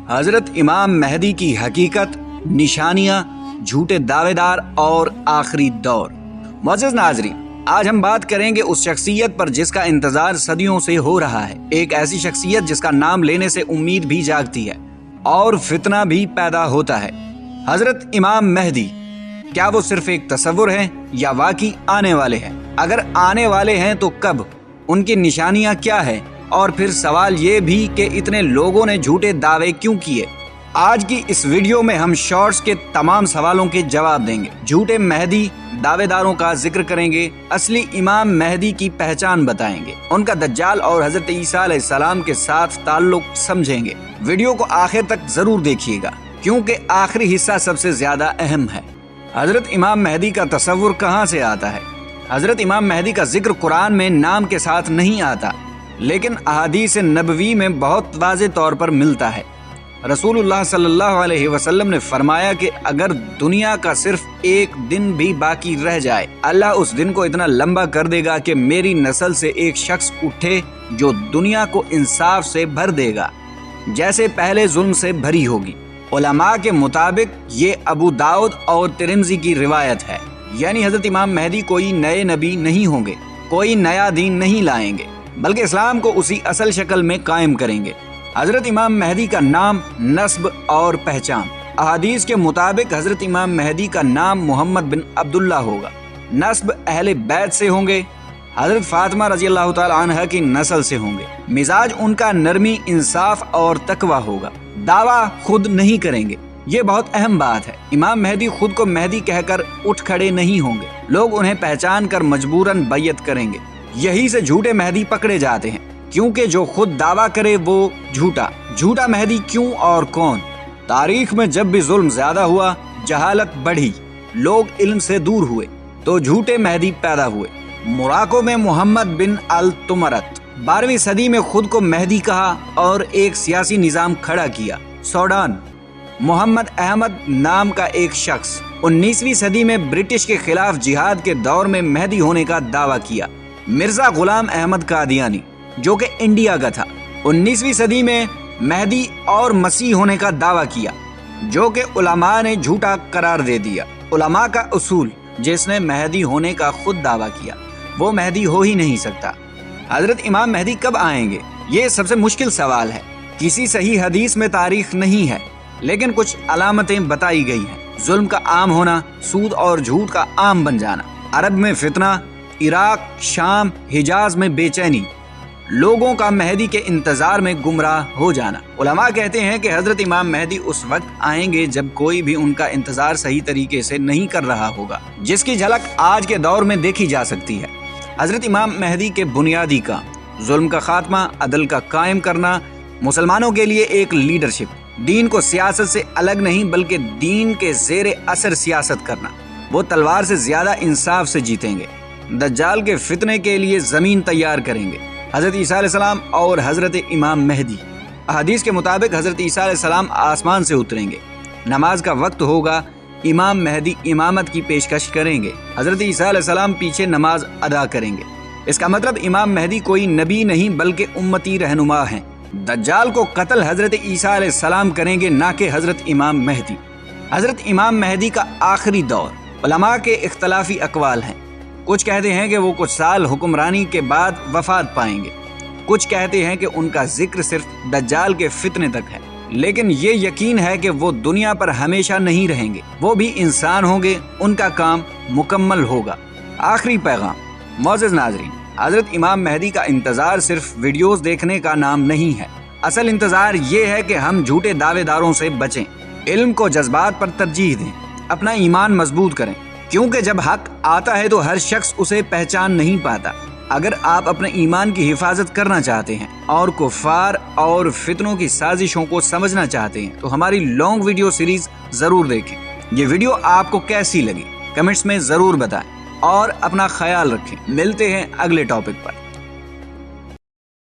हजरत इमाम मेहदी की हकीकत, निशानियां, झूठे दावेदार और आखिरी दौर। मुअज़्ज़िज़ नाज़रीन, आज हम बात करेंगे उस शख्सियत पर जिसका इंतजार सदियों से हो रहा है। एक ऐसी शख्सियत जिसका नाम लेने से उम्मीद भी जागती है और फितना भी पैदा होता है। हजरत इमाम मेहदी, क्या वो सिर्फ एक तस्वुर है या वाकई आने वाले हैं? अगर आने वाले हैं तो कब? उनकी निशानियां क्या है? और फिर सवाल ये भी कि इतने लोगों ने झूठे दावे क्यों किए? आज की इस वीडियो में हम शॉर्ट्स के तमाम सवालों के जवाब देंगे, झूठे मेहदी दावेदारों का जिक्र करेंगे, असली इमाम मेहदी की पहचान बताएंगे, उनका दज्जाल और हजरत ईसा अलैहिस्सलाम के साथ ताल्लुक समझेंगे। वीडियो को आखिर तक जरूर देखिएगा क्योंकि आखिरी हिस्सा सबसे ज्यादा अहम है। हजरत इमाम मेहदी का तस्वुर कहाँ से आता है? हजरत इमाम मेहदी का जिक्र कुरान में नाम के साथ नहीं आता, लेकिन अहादीस नबवी में बहुत वाज़ेह तौर पर मिलता है। रसूलुल्लाह सल्लल्लाहु अलैहि वसल्लम ने फरमाया कि अगर दुनिया का सिर्फ एक दिन भी बाकी रह जाए, अल्लाह उस दिन को इतना लंबा कर देगा कि मेरी नस्ल से एक शख्स उठे जो दुनिया को इंसाफ से भर देगा जैसे पहले जुल्म से भरी होगी। उलमा के मुताबिक ये अबू दाऊद और तिरमिज़ी की रिवायत है, यानी हजरत इमाम मेहदी कोई नए नबी नहीं होंगे, कोई नया दीन नहीं लाएंगे, बल्कि इस्लाम को उसी असल शक्ल में कायम करेंगे। हजरत इमाम मेहदी का नाम, नस्ब और पहचान। अहादीस के मुताबिक हजरत इमाम मेहदी का नाम मोहम्मद बिन अब्दुल्ला होगा, नस्ब अहले बैत से होंगे, हजरत फातिमा रजी अल्लाह तआला अन्हा की नस्ल से होंगे, मिजाज उनका नरमी, इंसाफ और तकवा होगा, दावा खुद नहीं करेंगे। ये बहुत अहम बात है। इमाम मेहदी खुद को मेहदी कहकर उठ खड़े नहीं होंगे, लोग उन्हें पहचान कर मजबूरन बैयत करेंगे। यही से झूठे मेहदी पकड़े जाते हैं, क्योंकि जो खुद दावा करे वो झूठा मेहदी क्यों और कौन? तारीख में जब भी जुल्म ज्यादा हुआ, जहालत बढ़ी, लोग इल्म से दूर हुए, तो झूठे मेहदी पैदा हुए। मोराको में मोहम्मद बिन अल तुमरत 12वीं सदी में खुद को मेहदी कहा और एक सियासी निजाम खड़ा किया। सूडान मोहम्मद अहमद नाम का एक शख्स 19वीं सदी में ब्रिटिश के खिलाफ जिहाद के दौर में मेहदी होने का दावा किया। मिर्जा गुलाम अहमद कादियानी, जो कि इंडिया का था, 19वीं सदी में मेहदी और मसीह होने का दावा किया, जो कि उलमा ने झूठा करार दे दिया। उलमा का उसूल, जिसने मेहदी होने का खुद दावा किया वो मेहदी हो ही नहीं सकता। हजरत इमाम मेहदी कब आएंगे? ये सबसे मुश्किल सवाल है। किसी सही हदीस में तारीख नहीं है, लेकिन कुछ अलामतें बताई गई हैं। जुल्म का आम होना, सूद और झूठ का आम बन जाना, अरब में फितना, इराक, शाम, हिजाज में बेचैनी, लोगों का मेहदी के इंतजार में गुमराह हो जाना। उलमा कहते हैं कि हजरत इमाम मेहदी उस वक्त आएंगे जब कोई भी उनका इंतजार सही तरीके से नहीं कर रहा होगा, जिसकी झलक आज के दौर में देखी जा सकती है। हजरत इमाम मेहदी के बुनियादी काम, जुल्म का खात्मा, अदल का कायम करना, मुसलमानों के लिए एक लीडरशिप, दीन को सियासत से अलग नहीं बल्कि दीन के ज़ेरे असर सियासत करना। वो तलवार से ज्यादा इंसाफ से जीतेंगे, दज्जाल के फितने के लिए जमीन तैयार करेंगे। हजरत ईसा अलैहिस्सलाम और हजरत इमाम मेहदी, हदीस के मुताबिक हजरत ईसा अलैहिस्सलाम आसमान से उतरेंगे, नमाज का वक्त होगा, इमाम मेहदी इमामत की पेशकश करेंगे, हजरत ईसा अलैहिस्सलाम पीछे नमाज अदा करेंगे। इसका मतलब इमाम मेहदी कोई नबी नहीं बल्कि उम्मती रहनुमा हैं। दज्जाल को कत्ल हजरत ईसा अलैहिस्सलाम करेंगे, ना कि हजरत इमाम मेहदी। हजरत इमाम मेहदी का आखिरी दौर, उलमा के इख्तलाफी अकवाल हैं। कुछ कहते हैं कि वो कुछ साल हुक्मरानी के बाद वफात पाएंगे, कुछ कहते हैं कि उनका जिक्र सिर्फ दज्जाल के फितने तक है, लेकिन ये यकीन है कि वो दुनिया पर हमेशा नहीं रहेंगे, वो भी इंसान होंगे, उनका काम मुकम्मल होगा। आखिरी पैगाम। मुअज़्ज़िज़ नाज़रीन, हजरत इमाम मेहदी का इंतजार सिर्फ वीडियोस देखने का नाम नहीं है। असल इंतजार ये है कि हम झूठे दावेदारों से बचें, इल्म को जज्बात पर तरजीह दें, अपना ईमान मजबूत करें, क्योंकि जब हक आता है तो हर शख्स उसे पहचान नहीं पाता। अगर आप अपने ईमान की हिफाजत करना चाहते हैं और कुफार और फितनों की साजिशों को समझना चाहते हैं तो हमारी लॉन्ग वीडियो सीरीज जरूर देखें। ये वीडियो आपको कैसी लगी कमेंट्स में जरूर बताएं और अपना ख्याल रखें। मिलते हैं अगले टॉपिक पर।